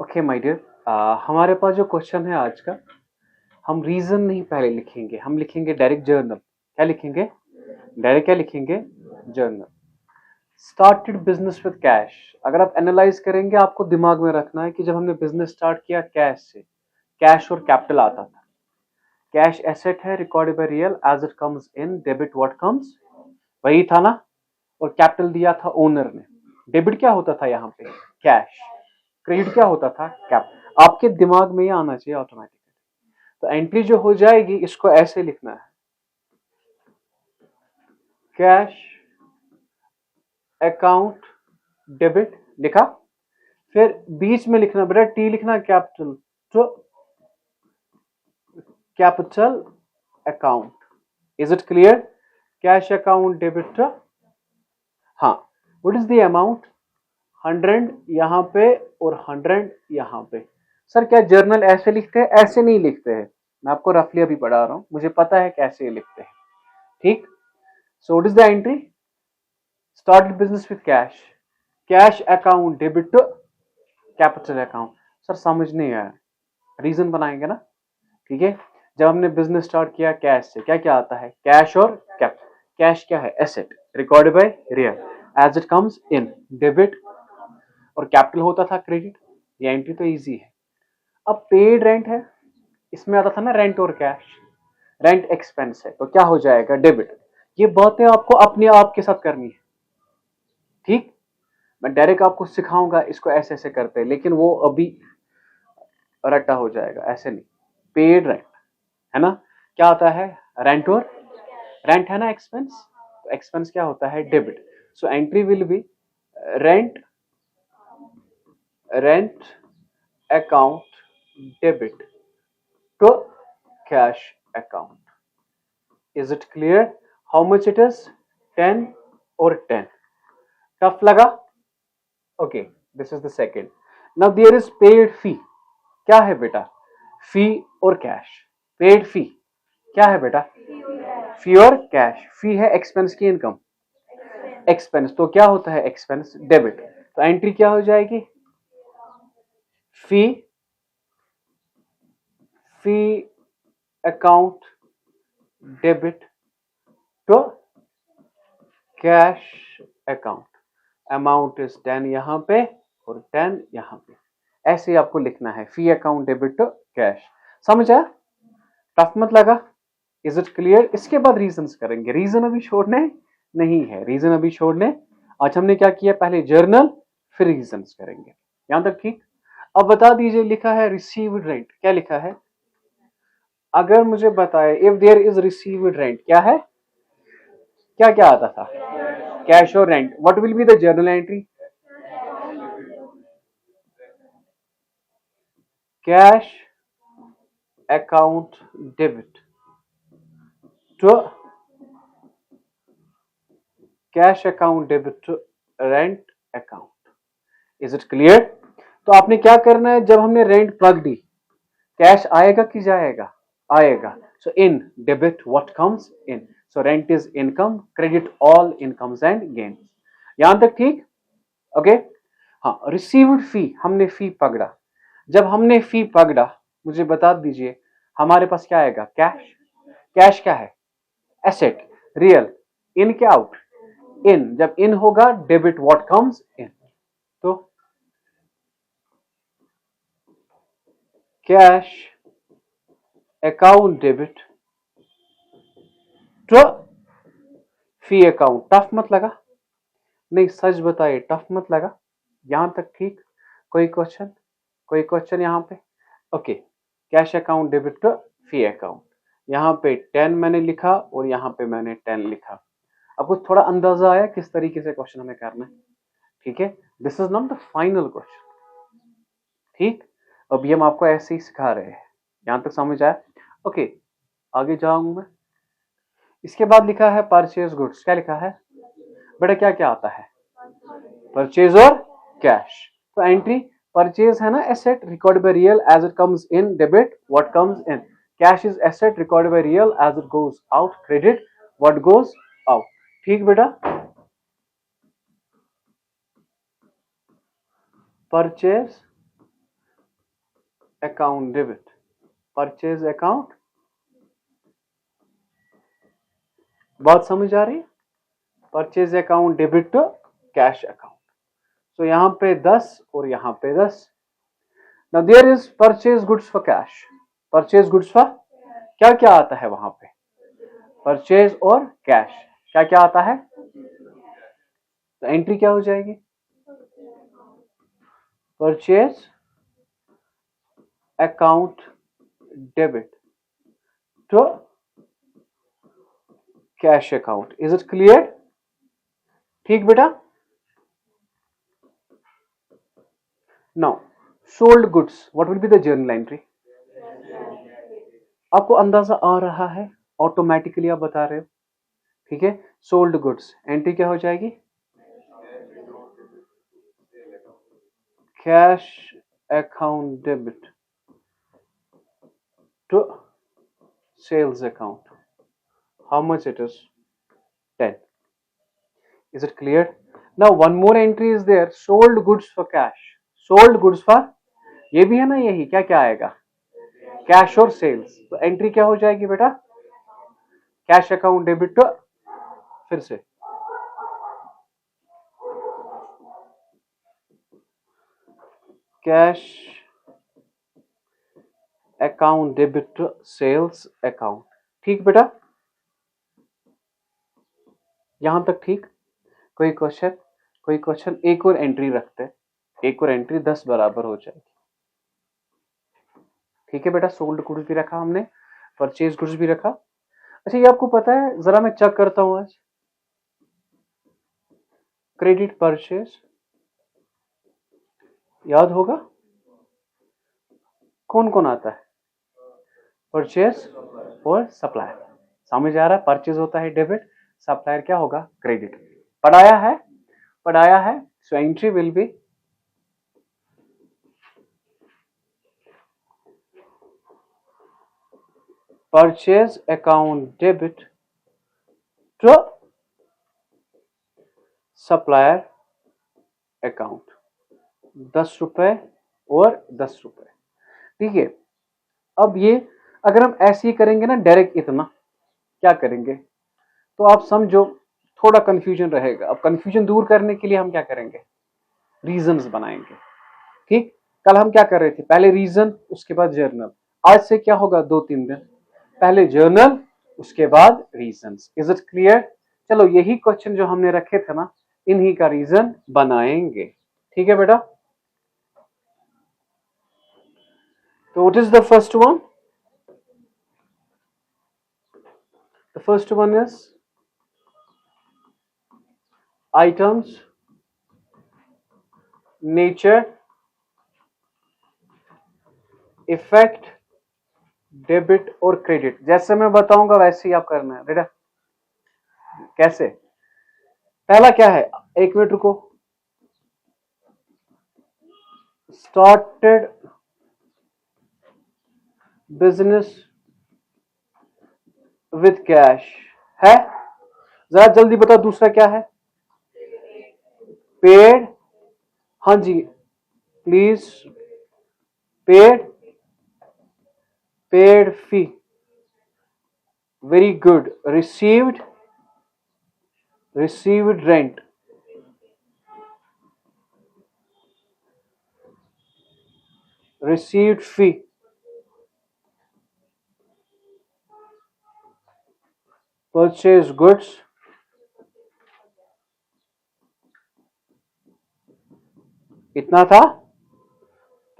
Okay my dear, हमारे पास जो question है आज का, हम रीजन नहीं पहले लिखेंगे, हम लिखेंगे डायरेक्ट जर्नल। क्या लिखेंगे? डायरेक्ट क्या लिखेंगे? Journal. Started business with cash. अगर आप एनालाइज करेंगे, आपको दिमाग में रखना है कि जब हमने बिजनेस स्टार्ट किया कैश से, कैश और कैपिटल आता था। कैश एसेट है, recorded by real as it comes in, debit what comes, वही था ना। और कैपिटल दिया था ओनर ने। डेबिट क्या होता था यहाँ पे? कैश। क्रेडिट क्या होता था? कैप। आपके दिमाग में ये आना चाहिए ऑटोमेटिकली। तो एंट्री जो हो जाएगी, इसको ऐसे लिखना है, कैश अकाउंट डेबिट लिखा। फिर बीच में लिखना बेटा, टी लिखना कैपिटल, तो capital account. Is it clear? Cash account debit. हाँ, व्हाट इज द अमाउंट? 100 यहाँ पे और 100 यहाँ पे। सर क्या जर्नल ऐसे लिखते हैं? ऐसे नहीं लिखते हैं, मैं आपको रफली अभी पढ़ा रहा हूं, मुझे पता है कैसे लिखते हैं। ठीक। So what is the entry? Started business with cash, cash account debit to capital account. Sir समझ नहीं आया, रीजन बनाएंगे ना। ठीक है, जब हमने बिजनेस स्टार्ट किया कैश से, क्या क्या आता है? कैश और कैप। कैश क्या है? Asset, recorded by real as it comes in, debit. और कैपिटल होता था क्रेडिट। ये एंट्री तो इजी है। अब पेड रेंट है, इसमें आता था ना रेंट और कैश। रेंट एक्सपेंस है तो क्या हो जाएगा? डेबिट। ये बातें आपको अपने आप के साथ करनी है। ठीक, मैं डायरेक्ट आपको सिखाऊंगा इसको ऐसे ऐसे करते हैं, लेकिन वो अभी रट्टा हो जाएगा, ऐसे नहीं। पेड रेंट है ना, क्या आता है? रेंट और रेंट है ना एक्सपेंस, तो एक्सपेंस क्या होता है? Debit. So entry will be rent, rent account debit to cash account. Is it clear? How much it is? 10 or 10? Tough लगा? Okay, this is the second. Now there is paid fee. क्या है बेटा? Fee और cash. Paid fee क्या है बेटा? Fee और cash. Fee है expense की income. Expense तो क्या होता है? Expense debit. तो एंट्री क्या हो जाएगी? Fee, fee account debit to cash account. Amount is 10 यहां पे और 10 यहां पे। ऐसे आपको लिखना है, फी अकाउंट डेबिट टू कैश। समझ आया? टफ मत लगा? Is it clear? इसके बाद रीजंस करेंगे, रीजन अभी छोड़ने नहीं है, रीजन अभी छोड़ने। आज हमने क्या किया? पहले जर्नल, फिर रीजंस करेंगे। यहां तक ठीक? अब बता दीजिए, लिखा है रिसीव्ड रेंट, क्या लिखा है? अगर मुझे बताए, if there is received rent, क्या है? क्या क्या आता था? कैश और rent. What will be the journal entry? Cash account debit to cash account debit to rent account. Is it clear? तो आपने क्या करना है, जब हमने रेंट प्लग दी, कैश आएगा कि जाएगा? आएगा। So in debit what comes in, so rent is income, credit all incomes and gains. यहां तक ठीक? ओके। हाँ, रिसीव्ड फी, हमने फी पकड़ा। जब हमने फी पकड़ा, मुझे बता दीजिए हमारे पास क्या आएगा? कैश। कैश क्या है? Asset, real. इन क्या? आउट। इन, जब इन होगा डेबिट व्हाट कम्स इन, तो cash account debit to fee account. Tough मत लगा? नहीं, सच बताइए, टफ मत लगा? यहां तक ठीक? कोई क्वेश्चन? कोई क्वेश्चन यहां पे? Okay, cash account debit to fee account. यहां पे 10 मैंने लिखा और यहां पे मैंने 10 लिखा। आपको थोड़ा अंदाजा आया किस तरीके से क्वेश्चन हमें करना है? ठीक है, this is not the final question. ठीक, अभी हम आपको ऐसे ही सिखा रहे हैं। यहां तक समझ आया? ओके, आगे जाऊंगा मैं। इसके बाद लिखा है परचेज गुड्स। क्या लिखा है बेटा? क्या क्या आता है? परचेज और कैश। तो एंट्री परचेज है ना asset, record by real as it comes in, debit what comes in. Cash is asset, record by real as it goes out, credit what goes out. ठीक बेटा? Purchase account debit, purchase account, बात समझ आ रही? Purchase account debit to cash account. तो यहां पे 10 और यहां पे 10। Now there is purchase goods for cash. Purchase goods for क्या क्या आता है वहां पे? परचेज और कैश क्या क्या आता है? तो एंट्री क्या हो जाएगी? Purchase account debit to cash account. Is it clear? ठीक बेटा। Now sold goods, what will be the journal entry? आपको अंदाजा आ रहा है, ऑटोमेटिकली आप बता रहे हो, ठीक है। सोल्ड गुड्स एंट्री क्या हो जाएगी? Cash account debit to sales account. How much it is? 10. Is it clear? Now one more entry is there, sold goods for cash. Sold goods for, ये भी है ना, यही क्या क्या आएगा? कैश और सेल्स। तो एंट्री क्या हो जाएगी बेटा? कैश अकाउंट डेबिट टू, फिर से cash account debit to sales account. ठीक बेटा, यहां तक ठीक? कोई क्वेश्चन? कोई क्वेश्चन? एक और एंट्री रखते हैं, एक और एंट्री 10 बराबर हो जाएगी। ठीक है बेटा, सोल्ड गुड्स भी रखा हमने, परचेज गुड्स भी रखा। अच्छा, ये आपको पता है, जरा मैं चेक करता हूं आज। क्रेडिट परचेज याद होगा? कौन कौन आता है? परचेज और सप्लायर। समझ आ रहा है? परचेज होता है डेबिट, सप्लायर क्या होगा? क्रेडिट। पढ़ाया है? पढ़ाया है। So entry will be purchase account debit to supplier account, 10 रुपए और 10 रुपए। ठीक है। अब ये अगर हम ऐसे ही करेंगे ना डायरेक्ट, इतना क्या करेंगे तो आप समझो थोड़ा कंफ्यूजन रहेगा। अब कंफ्यूजन दूर करने के लिए हम क्या करेंगे? रीजंस बनाएंगे। ठीक, कल हम क्या कर रहे थे? पहले रीजन, उसके बाद जर्नल। आज से क्या होगा? 2-3 दिन पहले जर्नल, उसके बाद रीजंस। Is it clear? चलो, यही क्वेश्चन जो हमने रखे थे ना, इन्हीं का रीजन बनाएंगे। ठीक है बेटा। तो what is the first one? The first one is items, nature, effect, debit और क्रेडिट। जैसे मैं बताऊंगा वैसे ही आप करना है बेटा। कैसे? पहला क्या है? 1 मिनट रुको। स्टार्टेड बिजनेस विथ कैश है। जरा जल्दी बता, दूसरा क्या है? पेड, हाँ जी please, paid, paid fee, very good. Received, received rent, received fee, purchase goods, इतना था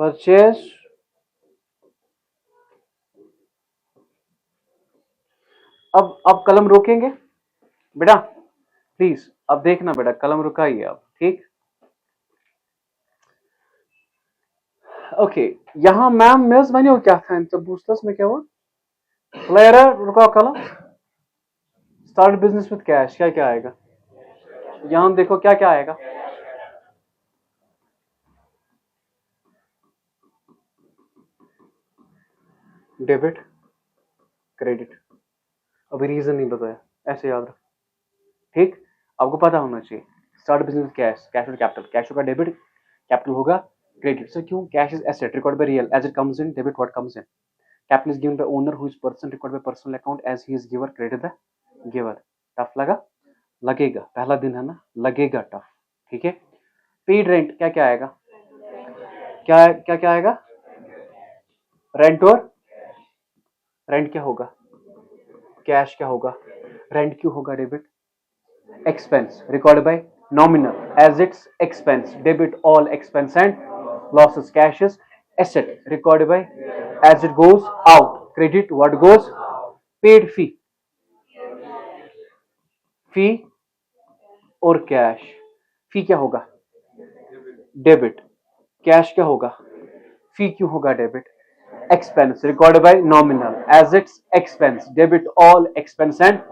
परचेज। अब कलम रोकेंगे बेटा, प्लीज। अब देखना बेटा, कलम रुकाइए आप। ठीक, ओके। यहां मैम मेज बनी हो क्या था? तो बूस्टर्स में क्या हुआ? प्लेयर रुकाओ कलम। स्टार्ट बिजनेस विद कैश, क्या क्या आएगा? यहां देखो क्या क्या आएगा। Debit, credit. अभी रीजन नहीं बताया, ऐसे याद रख। ठीक, आपको पता होना चाहिए। स्टार्ट बिजनेस कैश, कैश और कैपिटल। कैश होगा डेबिट, कैपिटल होगा क्रेडिट सर क्यों? Cash is asset record by real as it comes in, debit what comes in. Capital is given by owner who is person, record by personal account as he is giver, credit the giver. Tough लगा? लगेगा, पहला दिन है ना, लगेगा tough. ठीक है. Paid rent क्या क्या आएगा? क्या क्या क्या आएगा? रेंट. और रेंट क्या होगा? कैश क्या होगा? रेंट क्यों होगा debit? Expense record by nominal as it's expense, debit all expense and losses. Cash is asset record by as it goes out, credit what goes. Paid fee, fee और cash. फी क्या होगा? Debit. Cash क्या होगा? फी क्यों होगा debit? Expense recorded by nominal as its expense, debit all expense and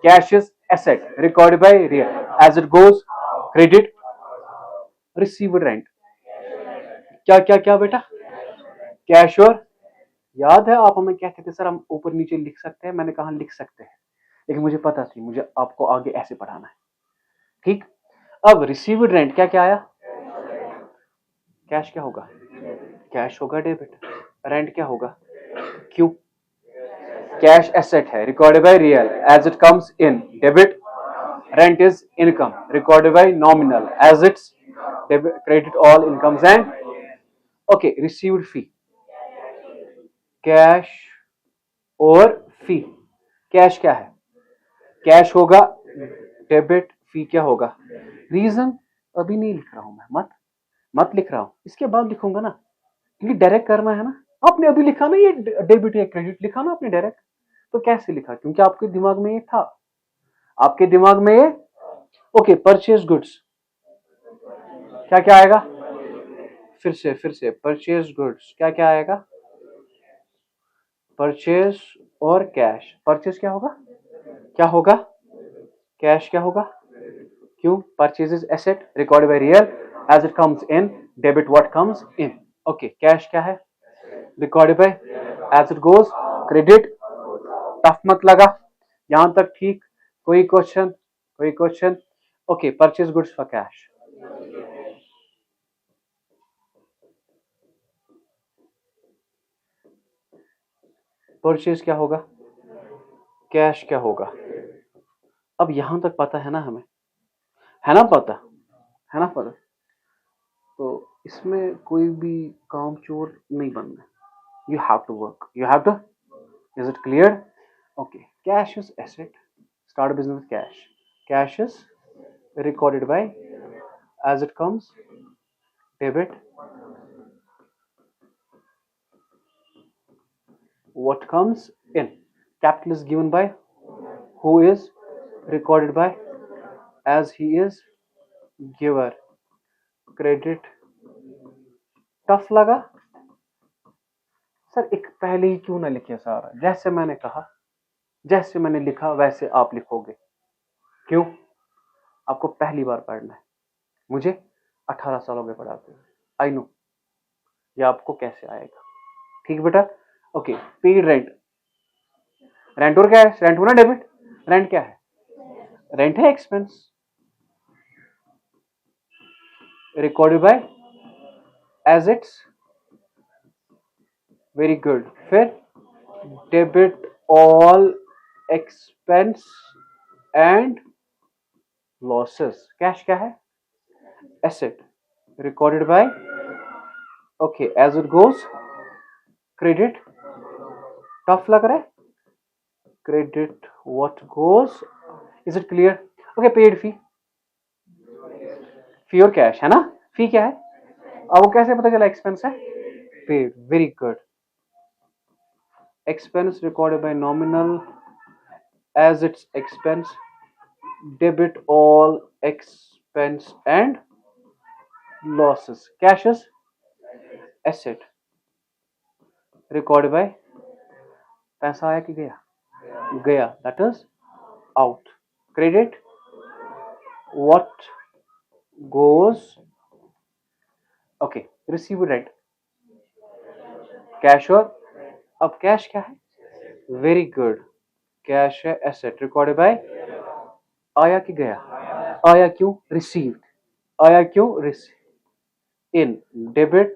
cash is asset recorded by real as it goes credit. Received rent क्या क्या क्या बेटा? कैश. और याद है आप हमें क्या कहते हैं सर? हम ऊपर नीचे लिख सकते हैं. मैंने कहा लिख सकते हैं, लेकिन मुझे पता थी मुझे आपको आगे ऐसे पढ़ाना है. ठीक. अब रिसीव्ड रेंट क्या क्या आया? कैश क्या होगा? कैश होगा डेबिट. रेंट क्या होगा? क्यों? कैश एसेट है recorded by real as it comes in, debit. Rent is income recorded by nominal as it's credit all incomes and. Okay. Received fee, cash और फी. कैश क्या है? Cash होगा debit. फी क्या होगा? रीजन अभी नहीं लिख रहा हूं मैं, मत लिख रहा हूं, इसके बाद लिखूंगा ना, क्योंकि डायरेक्ट करना है ना. आपने अभी लिखा ना ये डेबिट या क्रेडिट, लिखा ना आपने डायरेक्ट. तो कैसे लिखा? क्योंकि आपके दिमाग में ये था, आपके दिमाग में ये. ओके. परचेज गुड्स क्या क्या आएगा? फिर से परचेज गुड्स क्या क्या आएगा? परचेज और कैश. परचेज क्या होगा? क्या होगा? कैश क्या होगा? क्यों? Purchase is asset recorded by real as it comes in, debit what comes in. Okay. Cash क्या है? Recorded by as it goes credit. Tough मत लगा? यहां तक ठीक? कोई question? Okay. Purchase goods for cash. Purchase क्या होगा? कैश क्या होगा? अब यहां तक पता है ना हमें? है ना पता? है ना पता? तो इसमें कोई भी काम चोर नहीं बनना. You have to work, you have to. Is it clear? Okay. Cash is asset. Start business with cash. Cash is recorded by as it comes, debit what comes in. Capital is given by who is recorded by as he is giver, credit. Tough लगा sir? एक पहले ही क्यों ना लिखे सारा? जैसे मैंने कहा, जैसे मैंने लिखा वैसे आप लिखोगे. क्यों? आपको पहली बार पढ़ना है. मुझे 18 साल हो गए पढ़ाते हुए. आई नो ये आपको कैसे आएगा. ठीक बेटा. ओके. Paid rent. रेंट और क्या है? रेंट हो ना डेबिट. रेंट क्या है? रेंट है expense recorded by as it's. Very good. फिर debit all expense and losses. Cash क्या है? Asset recorded by. Okay. As it goes credit. Tough लग रहा है? Credit what goes. Is it clear? Okay. Paid fee. Fee और cash है ना. फी क्या है? अब वो कैसे पता चला एक्सपेंस है? Paid. Very good. Expense recorded by nominal as it's expense, debit all expense and losses. Cash is asset recorded by. पैसा आया कि गया? गया. That is out. Credit what goes. Okay. Receive rent. Cash. और अब cash क्या है? Very good. Cash है एसेट रिकॉर्डेड बाय. आया कि गया? आया. क्यों? रिसीव्ड. आया क्यों? Receive. in debit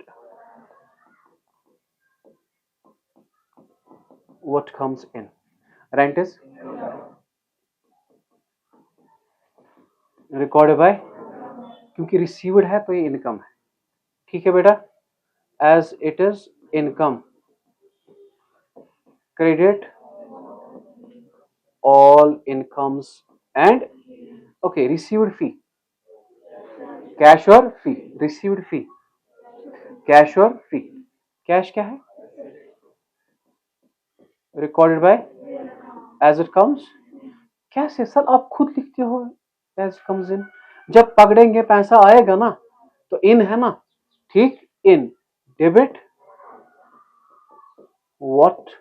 what comes in. Rent is recorded by, क्योंकि received है तो ये इनकम है, ठीक है बेटा, as it is income, credit all incomes and okay received fee, cash और fee, received fee, cash और fee, cash क्या है, recorded by as it comes, कैसे सर आप खुद लिखते हो as comes in, जब पकड़ेंगे पैसा आएगा ना तो इन है ना, ठीक, in debit what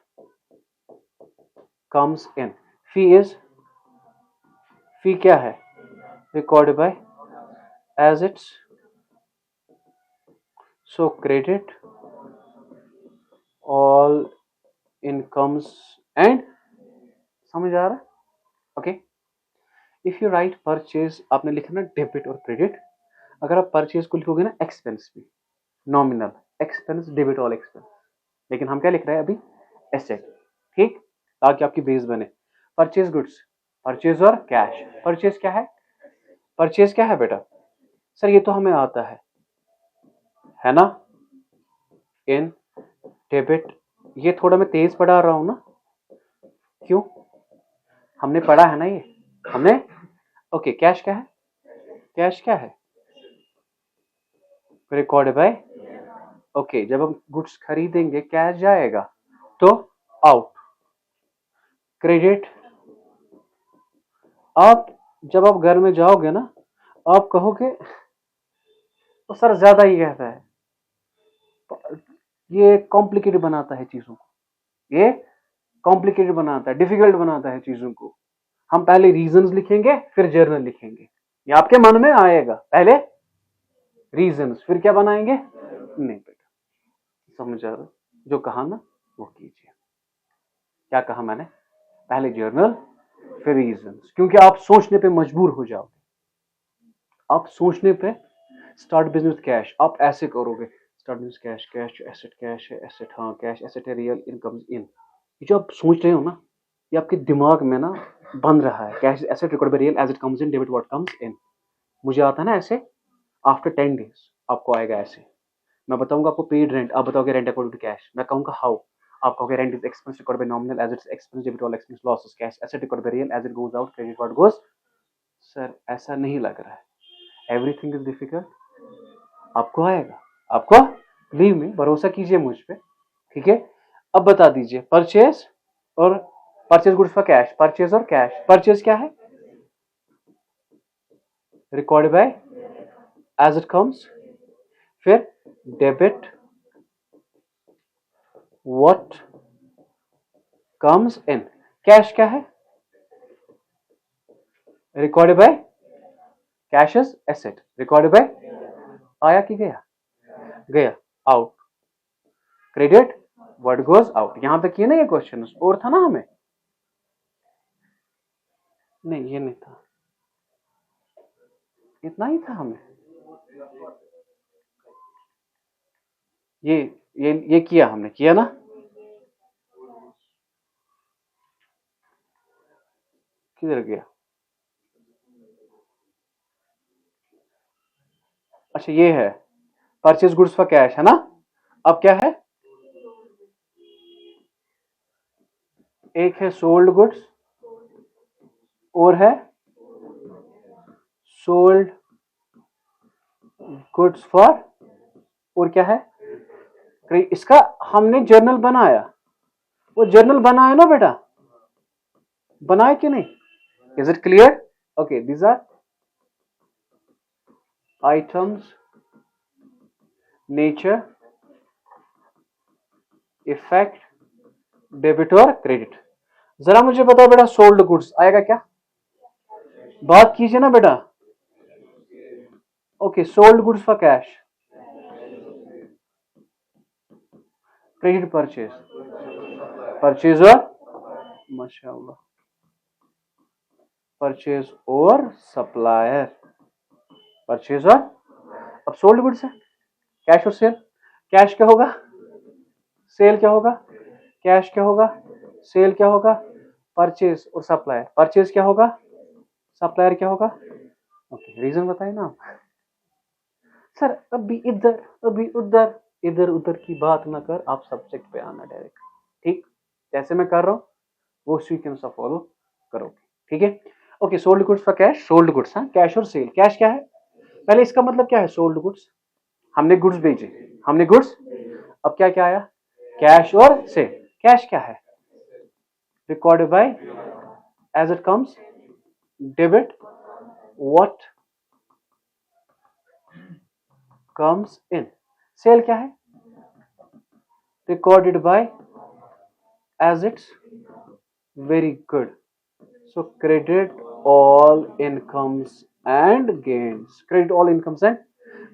comes in, fee is, fee क्या है, recorded by as it's, so credit all incomes and, समझ आ रहा है, okay. If you right purchase, आपने लिखना डेबिट और क्रेडिट, अगर आप परचेज को लिखोगे ना एक्सपेंस भी, nominal expense, debit all expense, लेकिन हम क्या लिख रहे हैं अभी, एसेट, ठीक, ताकि आपकी बेस बने। परचेज गुड्स, परचेज और कैश, परचेज क्या है, परचेज क्या है बेटा, सर ये तो हमें आता है ना, इन डेबिट, ये थोड़ा मैं तेज पढ़ा रहा हूं ना, क्यों, हमने पढ़ा है ना ये, हमने, ओके। कैश क्या है, कैश क्या है, रिकॉर्ड बाय, ओके, जब हम गुड्स खरीदेंगे कैश जाएगा तो आउट, क्रेडिट, आप जब आप घर में जाओगे ना आप कहोगे तो सर ज्यादा ही कहता है, ये कॉम्प्लिकेटेड बनाता है चीजों को, ये कॉम्प्लिकेटेड बनाता है, डिफिकल्ट बनाता है चीजों को। हम पहले रीजंस लिखेंगे फिर जर्नल लिखेंगे, ये आपके मन में आएगा, पहले रीजंस फिर क्या बनाएंगे, नहीं बेटा, समझ आ रहा, जो कहा ना वो कीजिए। क्या कहा मैंने, पहले जर्नल फिर रीजंस, क्योंकि आप सोचने पे मजबूर हो जाओगे, आप सोचने पे, स्टार्ट बिजनेस कैश, आप ऐसे करोगे, start business cash, cash asset, cash है एसेट, हाँ कैश एसेट है, रियल इनकम इन, ये जो आप सोच रहे हो ना ये आपके दिमाग में ना बन रहा है, cash asset record by real as it comes in, debit what comes in, मुझे आता है ना ऐसे, आफ्टर 10 डेज आपको आएगा ऐसे, मैं बताऊंगा आपको पेड रेंट, आप बताओगे रेंट अकॉर्डिंग टू कैश, मैं कहूंगा हाउ, आप कहोगे rent is expense record by nominal as it's expense, debit all expense losses, cash asset record by real as it goes out, credit what goes, sir ऐसा नहीं लग रहा है, everything is difficult, आपको आएगा, आपको, लीव में भरोसा कीजिए मुझ पे, ठीक है। अब बता दीजिए परचेज और purchase goods for cash, purchase और कैश, परचेज क्या है, record by as it comes, फिर debit what comes in, cash क्या है, record by, cash is asset, record by, आया कि गया, गया, out, credit what goes out, यहां तक ये ना ये क्वेश्चन, और था ना हमें, नहीं ये नहीं था, इतना ही था हमें, ये किया हमने, किया ना, किधर गया, अच्छा ये है परचेज गुड्स फॉर कैश, है ना, अब क्या है, एक है सोल्ड गुड्स और है सोल्ड गुड्स फॉर, और क्या है, इसका हमने जर्नल बनाया, वो जर्नल बनाया ना बेटा, बनाया कि नहीं, is it clear, okay, these are items, nature, effect, debit और क्रेडिट, जरा मुझे बताओ बेटा सोल्ड गुड्स आएगा क्या, बात कीजिए ना बेटा, okay, sold goods for cash, credit purchase, purchase और, माशाअल्लाह, परचेज और सप्लायर, परचेज और, अब सोल्ड गुड्स है, कैश और सेल, कैश क्या होगा, सेल क्या होगा, कैश क्या होगा, सेल क्या होगा, परचेज और सप्लायर, परचेज क्या होगा, सप्लायर क्या होगा। ओके रीजन बताइए ना आप। सर अभी इधर अभी उधर, इधर उधर की बात ना कर, आप सब्जेक्ट पे आना डायरेक्ट, ठीक, जैसे मैं कर रहा हूँ वो सीक्वेंस ऑफ फॉलो करोगे, ठीक है। Okay sold goods for cash, sold goods, हाँ कैश और सेल, कैश क्या है, पहले इसका मतलब क्या है, सोल्ड गुड्स, हमने गुड्स भेजे, हमने गुड्स, अब क्या क्या आया, कैश और सेल, कैश क्या है, recorded by as it comes, debit what comes in, sale क्या है, recorded by as it's very good, so credit all incomes and gains, credit all incomes and,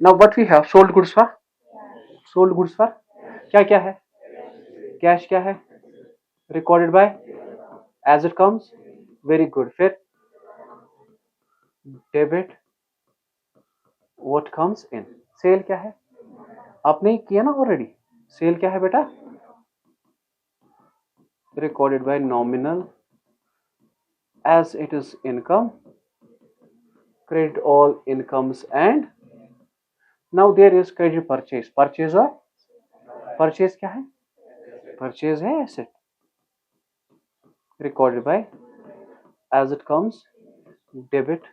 now what we have, sold goods for, sold goods for क्या क्या है, cash क्या है, recorded by as it comes, very good, फिर debit what comes in, sale क्या है, आपने किया ना ऑलरेडी, सेल क्या है बेटा, recorded by nominal as it is income, credit all incomes and, now there is credit purchase, purchase और purchase क्या है, purchase है asset, recorded by as it comes, debit,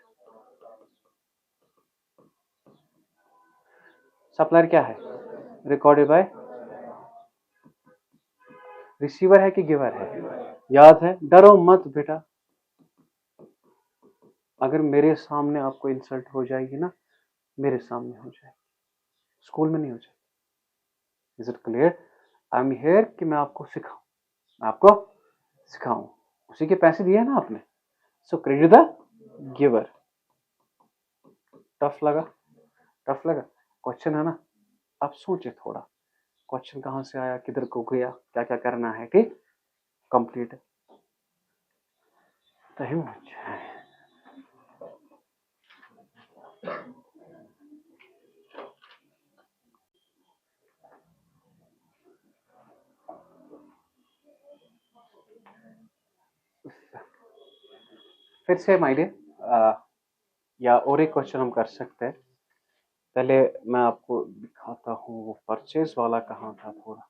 supplier क्या है, recorded by, रिसीवर है कि गिवर है, याद है, डरो मत बेटा, अगर मेरे सामने आपको इंसल्ट हो जाएगी ना, मेरे सामने हो जाएगी, स्कूल में नहीं हो जाएगी, is it clear, I am here कि मैं आपको सिखाऊं, आपको सिखाऊं, उसी के पैसे दिए ना आपने, सो क्रेडिट द गिवर, टफ लगा, टफ लगा, क्वेश्चन है ना, आप सोचे थोड़ा, क्वेश्चन कहां से आया, किधर को गया, क्या क्या करना है, ठीक, कंप्लीट है, सही है। फिर से माय डियर, या और एक क्वेश्चन हम कर सकते हैं, पहले मैं आपको दिखाता हूँ वो परचेज वाला कहाँ था थोड़ा,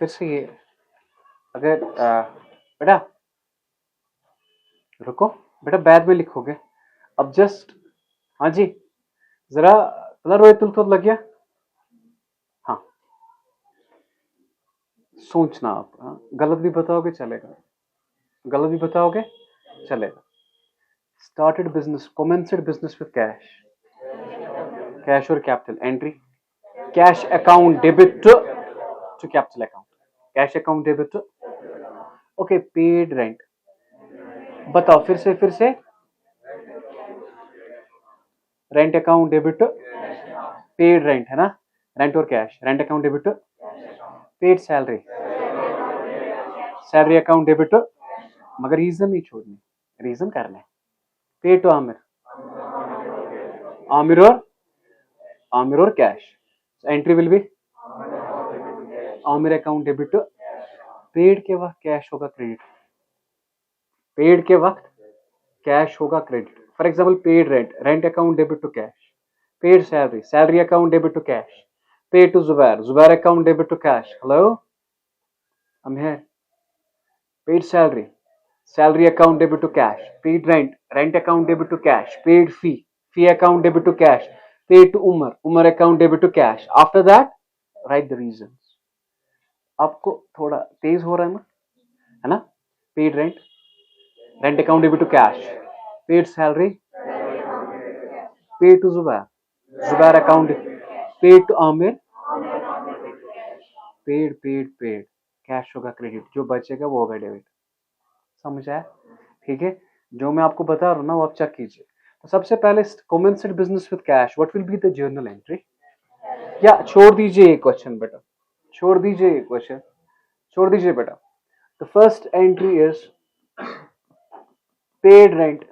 फिर से ये, अगर बेटा रुको, बेटा बैद में लिखोगे, अब जस्ट, हाँ जी, जरा थोड़ा रोए तुल तो लग गया, हाँ सोचना आप, हाँ? गलत भी बताओगे चलेगा, गलत भी बताओगे चलेगा, started business, commenced business with cash, cash और capital entry, cash account debit to capital account, cash account debit to, okay paid rent, बताओ फिर से rent account debit, paid rent है ना, रेंट और cash, rent account debit, paid salary, salary account debit, मगर reason नहीं छोड़नी, reason करना है, पेड टू आमिर, आमिर और cash, entry will B Aamir account debit, paid के वक्त कैश होगा क्रेडिट, पेड के वक्त कैश होगा credit, for example paid rent, rent account debit to cash, paid salary, salary account debit to cash, paid to Zubair, Zubair account debit to cash, hello I am here, paid salary, salary account debit to cash, paid rent, rent account debit to cash, paid fee, fee account debit to cash, paid to Umar, Umar account debit to cash, after that write the reason, आपको थोड़ा तेज हो रहा है ना, paid rent, rent account debit to cash, paid salary, paid to Zubair, Zubair account, paid to Aamir, paid paid paid, cash होगा credit, जो बचेगा वो होगा डेबिट। समझ आया? ठीक है, जो मैं आपको बता रहा हूँ ना वो आप चेक कीजिए। तो सबसे पहले commenced business with cash, what will be the journal entry? या छोड़ दीजिए ये क्वेश्चन बेटा, छोड़ दीजिए ये क्वेश्चन, छोड़ दीजिए बेटा। The first entry is paid rent.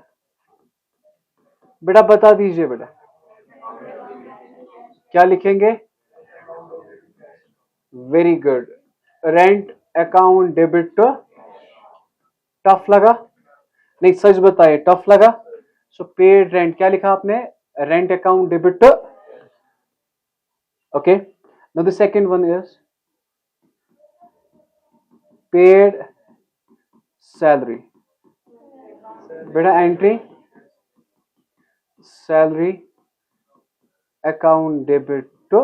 बेटा बता दीजिए बेटा, क्या लिखेंगे? Very good, rent account debit to, tough लगा? नहीं सच बताइए, टफ लगा? सो पेड रेंट, क्या लिखा आपने? Rent account debit to, okay. Now the second one is paid salary. बेटा entry salary account debit to,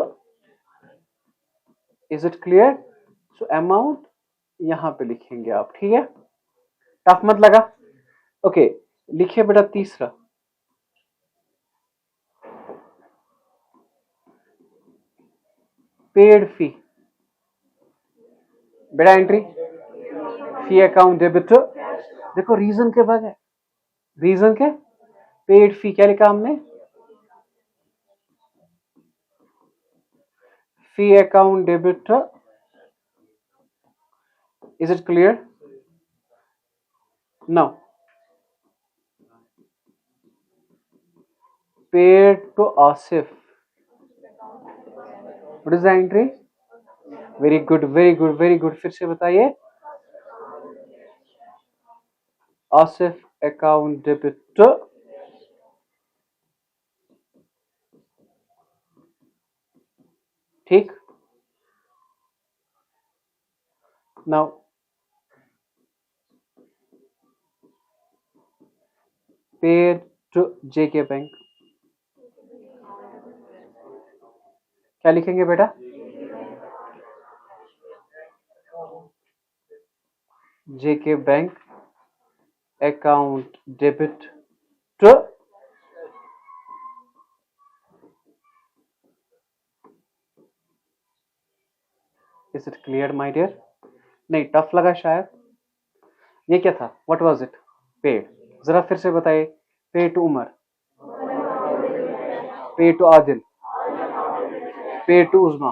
is it clear? So amount यहां पे लिखेंगे आप, ठीक है? टफ मत लगा? ओके, लिखिए बेटा तीसरा, पेड फी। बेटा entry fee account debit to, देखो रीजन के बगैर, रीजन के, पेड फी क्या लिखा हमने? Fee account debit to, is it clear? Now paid to Asif, what is the entry? Very good very good very good, फिर से बताइए। आसिफ अकाउंट डेबिट टू, ठीक। Now paid to JK bank, क्या लिखेंगे बेटा? JK bank account debit to, is it clear my dear? नहीं tough लगा शायद? ये क्या था? What was it? पेड, जरा फिर से बताइए। Paid to Umar, paid to Adil, paid to Uzma,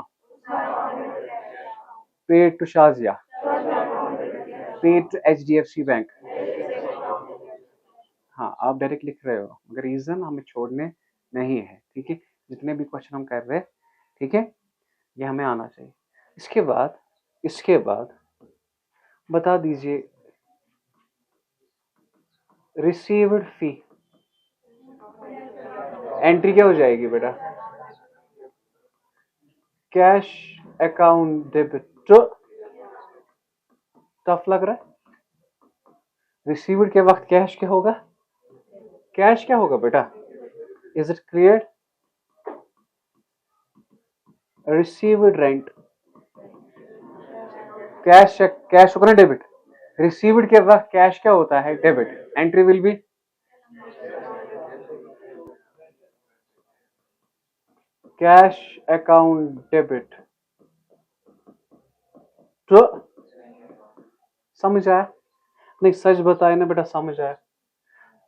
paid to Shazia, paid to HDFC bank. हाँ आप डायरेक्ट लिख रहे हो मगर रीजन हमें छोड़ने नहीं है, ठीक है? जितने भी क्वेश्चन हम कर रहे हैं, ठीक है, ये हमें आना चाहिए। इसके बाद बता दीजिए रिसीव्ड फी, एंट्री क्या हो जाएगी बेटा? Cash account debit to, tough लग रहा है? रिसीव्ड के वक्त कैश क्या होगा? कैश क्या होगा बेटा? Is it clear? Received rent, cash cash होगा ना डेबिट, रिसीव्ड के वक्त कैश क्या होता है? Debit, entry will be cash account debit to, समझ आया? नहीं सच बताए ना बेटा, समझ आया?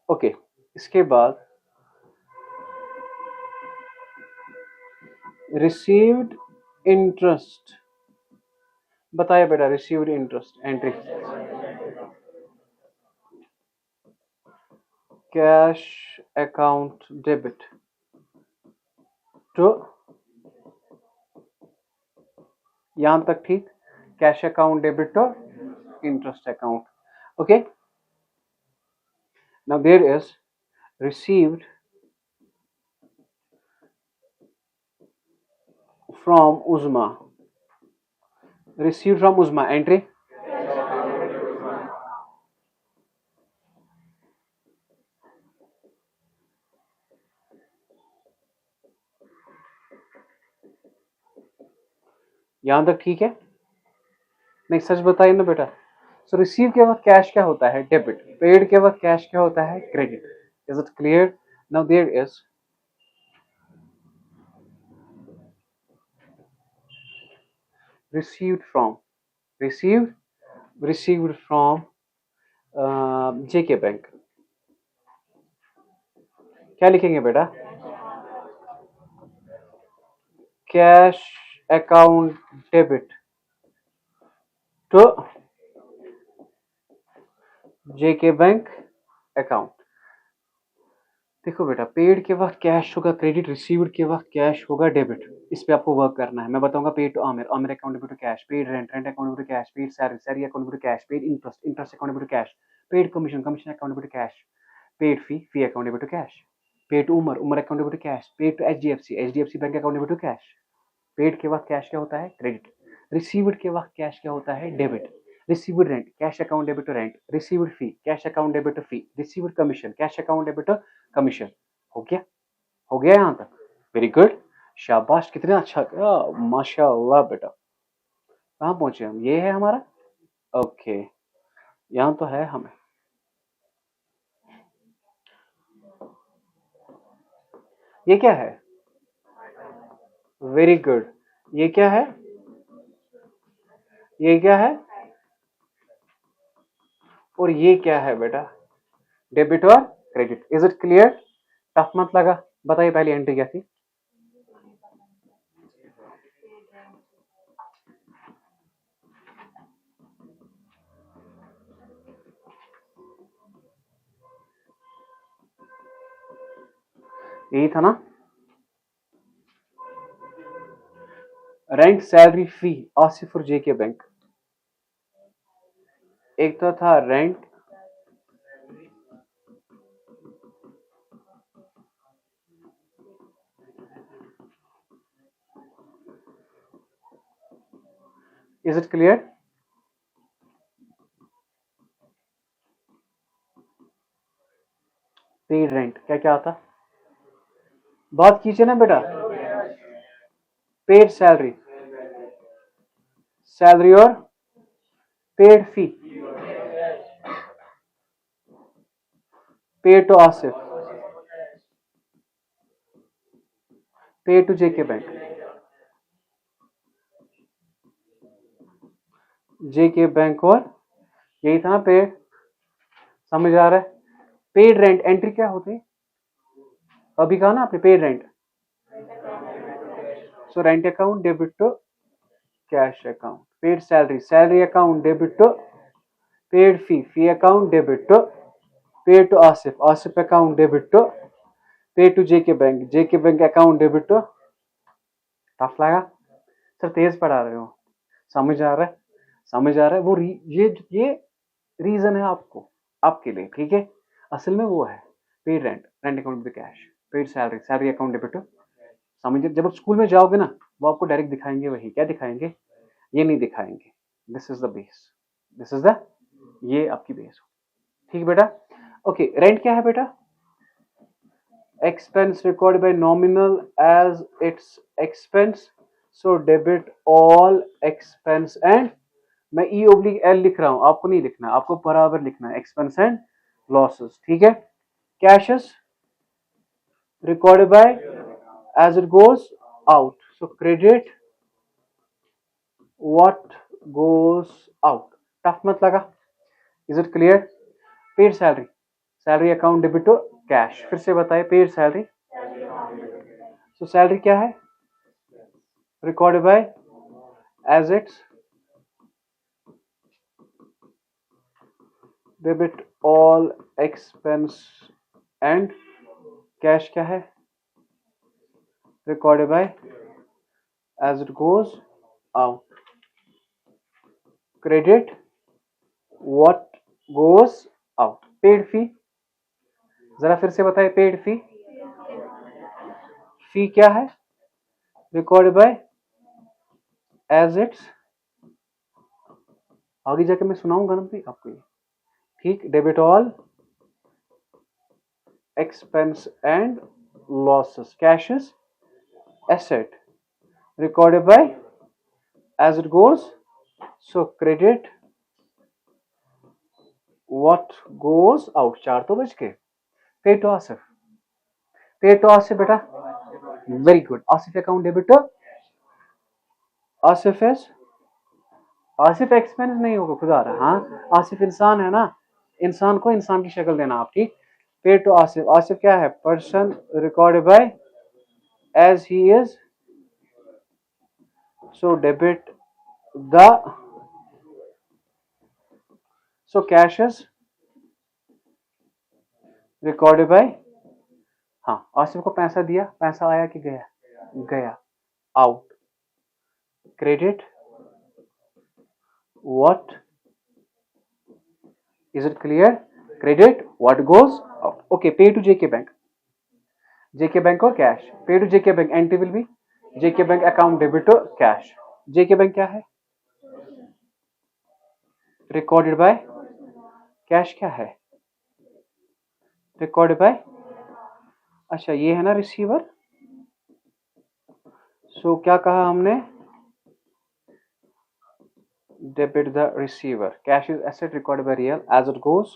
ओके, इसके बाद रिसीव्ड इंटरेस्ट, बताइए बेटा received interest entry, cash account debit to, यहां तक ठीक? Cash account debit to interest account, okay. Now there is received from Uzma, received from Uzma, entry यहां तक ठीक है? नहीं सच बताइए ना बेटा। सो रिसीव के वक्त कैश क्या होता है? डेबिट। पेड के वक्त कैश क्या होता है? Credit. Is it clear? Now there is received from, received from JK bank. क्या लिखेंगे बेटा? Cash account debit to JK bank account. देखो बेटा, पेड के वक्त कैश होगा क्रेडिट, रिसीव्ड के वक्त कैश होगा डेबिट. इस पे आपको वर्क करना है. मैं बताऊंगा paid to Aamir, Aamir account debit to cash, paid rent, rent account debit to cash, paid salary, salary account debit to cash, paid interest, interest account debit to cash, paid commission, commission account debit to cash, paid fee, fee account debit to cash, paid to Umar, Umar account debit to cash, paid to HDFC, HDFC bank account debit to cash. Paid के वक्त cash क्या होता है? Credit. Received के वक्त cash क्या होता है? Debit. Received rent, cash account debit to rent. Received fee, cash account debit to fee. Received commission, cash account debit to commission. हो गया? हो गया यहाँ तक? वेरी गुड, शाबाश, कितना अच्छा, माशाअल्लाह बेटा. कहाँ पहुंचे हम? ये है हमारा. ओके, यहाँ तो है हमें. ये क्या है? Very good. ये क्या है? ये क्या है? और ये क्या है बेटा? डेबिट और credit. Is it clear? Tough मत लगा. बताइए पहली एंट्री क्या थी? यही था ना? रेंट, सैलरी, फी, आसिफ और JK बैंक. एक तो था rent, is it clear? Paid rent क्या क्या आता? बात कीजिए ना बेटा. पेड सैलरी, सैलरी और paid fee, paid to Asif, paid to JK bank. JK bank और यही था ना पेड. समझ आ रहा है? पेड रेंट एंट्री क्या होती? अभी कहा ना आपने paid rent. So rent account debit to cash account. Paid salary, salary account debit to paid fee, fee account debit to paid to Asif, Asif account debit to paid to JK bank, JK bank account debit to. Tough लगा sir? तेज पढ़ा रहे हो. समझ आ रहा है? समझ आ रहा है? वो ये रीजन है आपको, आपके लिए, ठीक है. असल में वो है paid rent, rent account debit cash, paid salary, salary account debit to. समझिए, जब आप स्कूल में जाओगे ना, वो आपको डायरेक्ट दिखाएंगे. वही क्या दिखाएंगे? ये नहीं दिखाएंगे. This is the base, this is the, ये आपकी बेस हो. ठीक बेटा? ओके, रेंट क्या है बेटा? expense recorded by nominal as its expense, so debit all expense and, मैं E oblique L लिख रहा हूं, आपको नहीं लिखना, आपको बराबर लिखना है expense and losses. ठीक है? Cashes recorded by as it goes out, so credit what goes out. Tough मत लगा. Is it clear? Paid salary, salary account debit to cash. फिर से बताए, पेड सैलरी. सो सैलरी क्या है? Recorded by as it's debit all expense and cash क्या है? Recorded by as it goes out. Credit what goes out. Paid फी, जरा फिर से बताए. पेड फी, फी क्या है? Record by as it's. आगे जाके मैं सुनाऊंगा ना भी आपको ये, ठीक. Debit all expense and losses, cash is asset, recorded by as it goes, so credit what goes out. 4 तो बज गए. Paid to Asif, paid to Asif बेटा. Very good. Asif account debit to Asif is Asif expense नहीं होगा खुदा रहा। हाँ, आसिफ इंसान है ना, इंसान को इंसान की शक्ल देना आप, ठीक। पे टू आसिफ, आसिफ क्या है, person recorded by as he is, so debit the, so cash is recorded by, हाँ आसिफ को पैसा दिया, पैसा आया कि गया, गया, out, credit what, is it clear, credit what goes out. Okay, pay to JK bank, JK bank और cash, pay to JK bank entry will be JK bank account debit to cash. JK bank क्या है, recorded bye, cash क्या है, recorded bye, अच्छा ये है ना receiver, सो क्या कहा हमने, debit the receiver, cash is asset recorded by real as it goes,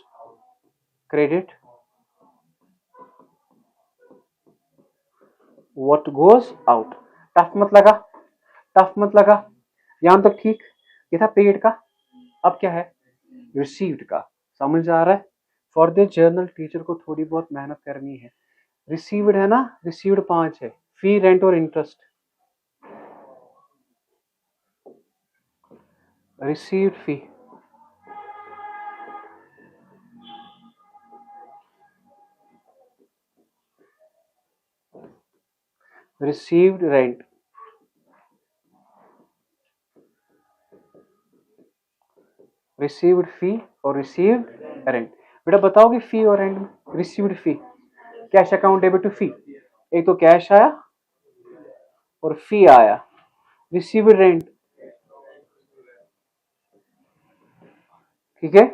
credit what goes out। Tough मत लगा, टफ मत लगा, यहां तक ठीक, ये था पेड का, अब क्या है, रिसीव्ड का, समझ आ रहा है। फॉर द जर्नल टीचर को थोड़ी बहुत मेहनत करनी है। रिसीव्ड है ना, रिसीव्ड 5 है, फी रेंट और interest, received fee, received rent, received fee और रिसीव्ड रेंट। बेटा बताओगे फी और रेंट में, received fee, cash account debit to fee, एक तो कैश आया और फी आया, रिसीव्ड रेंट, ठीक है,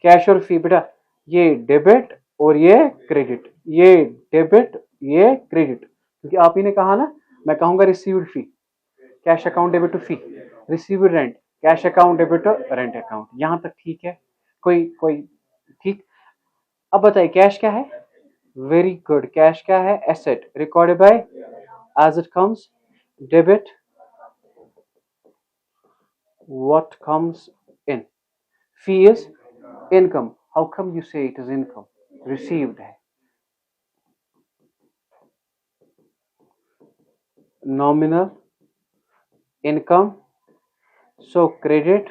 कैश और फी, बेटा ये डेबिट और ये क्रेडिट, ये डेबिट ये क्रेडिट, क्योंकि आप ही ने कहा ना, मैं कहूंगा received fee, cash account debit to fee, received rent, cash account debit to rent account, यहां तक ठीक है, कोई कोई ठीक। अब बताइए कैश क्या है, वेरी गुड, कैश क्या है, asset recorded by as it comes, debit what comes in, fee is income, how come you say it is income, received है, nominal income, so credit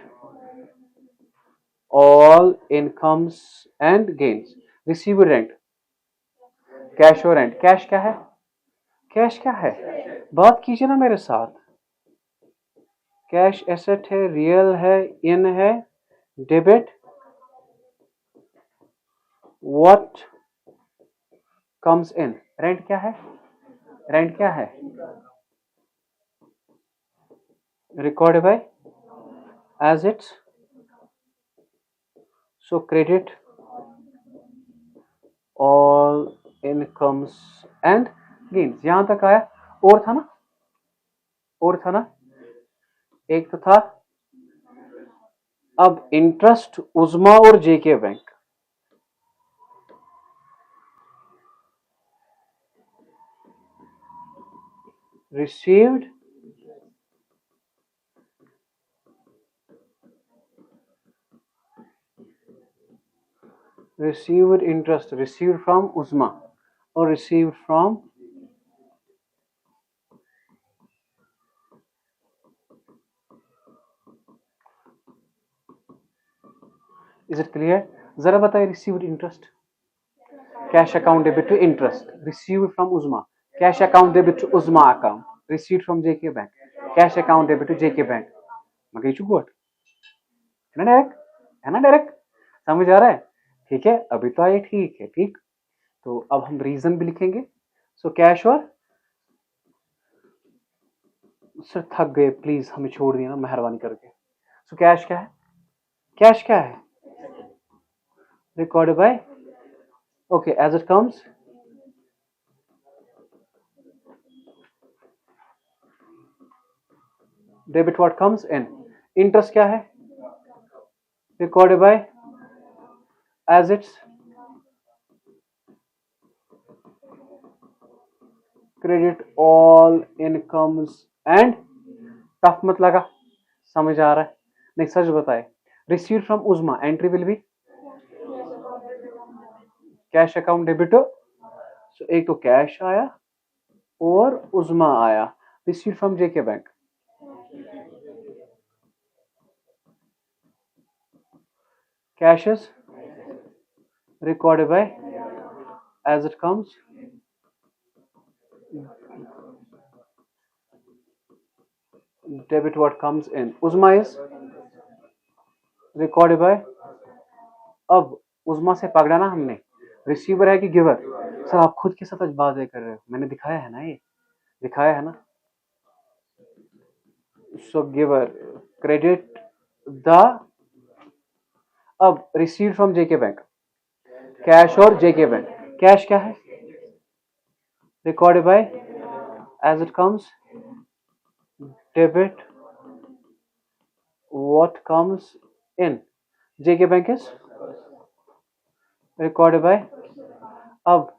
all incomes and gains, received rent, cash और rent, cash क्या है, cash क्या है, बात कीजिए ना मेरे साथ, कैश एसेट है, रियल है, इन है, debit what comes in, rent क्या है, रेंट क्या है, record by as it's, so credit all incomes and gains, यहां तक आया, और था ना, और था ना, एक तो था, अब इंटरेस्ट उज्मा और जेके bank, received received interest, received from Uzma or received from, is it clear, जरा बताइए, received interest, cash account debit to interest, received from Uzma, cash account debit to Uzma account, received from JK bank, cash account debit to JK bank, मगे चुकोट है ना, direct है ना, direct समझ आ रहा है, ठीक है, अभी तो आए, ठीक है, ठीक। तो अब हम रीजन भी लिखेंगे, सो कैश और, सर थक गए प्लीज हमें छोड़ दिया ना मेहरबानी करके, सो कैश क्या है, कैश क्या है, recorded by, okay, as it comes, debit what comes in, interest क्या है, recorded by as its credit all incomes and, tough मत लगा, समझ आ रहा है? नहीं सच बताए, receive from Uzma entry will be cash account debit. So एक तो कैश आया और उजमा आया, receive from JK bank, cash is recorded by as it comes, debit what comes in, uzma is recorded by। अब उजमा से पकड़ा ना हमने, रिसीवर है कि गिवर? सर आप खुद के साथ बातें कर रहे हो, मैंने दिखाया है ना, ये दिखाया है ना। सो गिवर क्रेडिट द, अब receive from JK bank, cash और जेके बैंक, कैश क्या है? recorded by as it comes, debit what comes in, JK Bank is recorded by। अब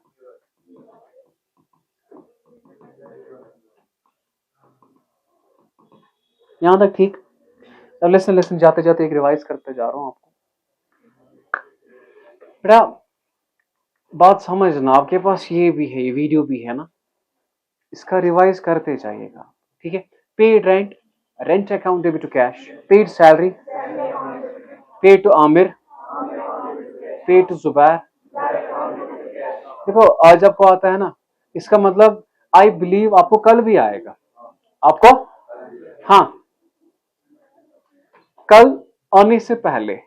यहां तक ठीक? अब लेसन जाते जाते एक रिवाइज करते जा रहा हूं आपको। बेटा बात समझना, आपके पास ये भी है, ये वीडियो भी है ना, इसका रिवाइज करते जाइएगा, ठीक है। Paid rent, rent account debit to cash, paid salary, paid to Aamir, paid to Zubair. देखो आज आपको आता है ना, इसका मतलब आई बिलीव आपको कल भी आएगा, आपको, हाँ कल आने से पहले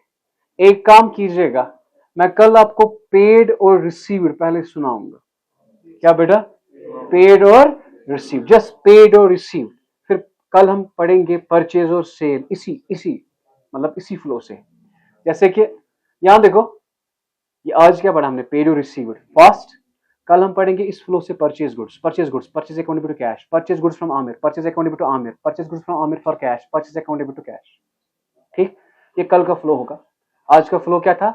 एक काम कीजिएगा, मैं कल आपको पेड और रिसीव्ड पहले सुनाऊंगा। क्या बेटा? पेड और रिसीव, जस्ट पेड और रिसीव। फिर कल हम पढ़ेंगे परचेज और सेल, इसी मतलब इसी फ्लो से। जैसे कि यहां देखो, ये आज क्या पढ़ा हमने? पेड और रिसीव्ड फास्ट। कल हम पढ़ेंगे इस फ्लो से purchase goods, purchase account debit to cash, purchase goods from Aamir, purchase account debit to Aamir, purchase goods from Aamir for cash, purchase account debit to cash. ठीक, ये कल का फ्लो होगा। आज का फ्लो क्या था?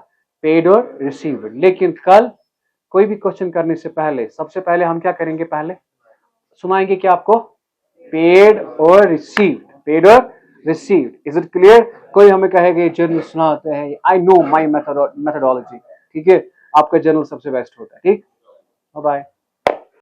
पेड और रिसीव्ड। लेकिन कल कोई भी क्वेश्चन करने से पहले सबसे पहले हम क्या करेंगे? पहले सुनाएंगे क्या आपको? पेड और रिसीव्ड, पेड और रिसीव्ड। Is it clear? कोई हमें कहेगा जर्नल सुनाते हैं, आई नो माई मेथडोलॉजी, ठीक है, आपका जर्नल सबसे बेस्ट होता है। ठीक, बाय बाय।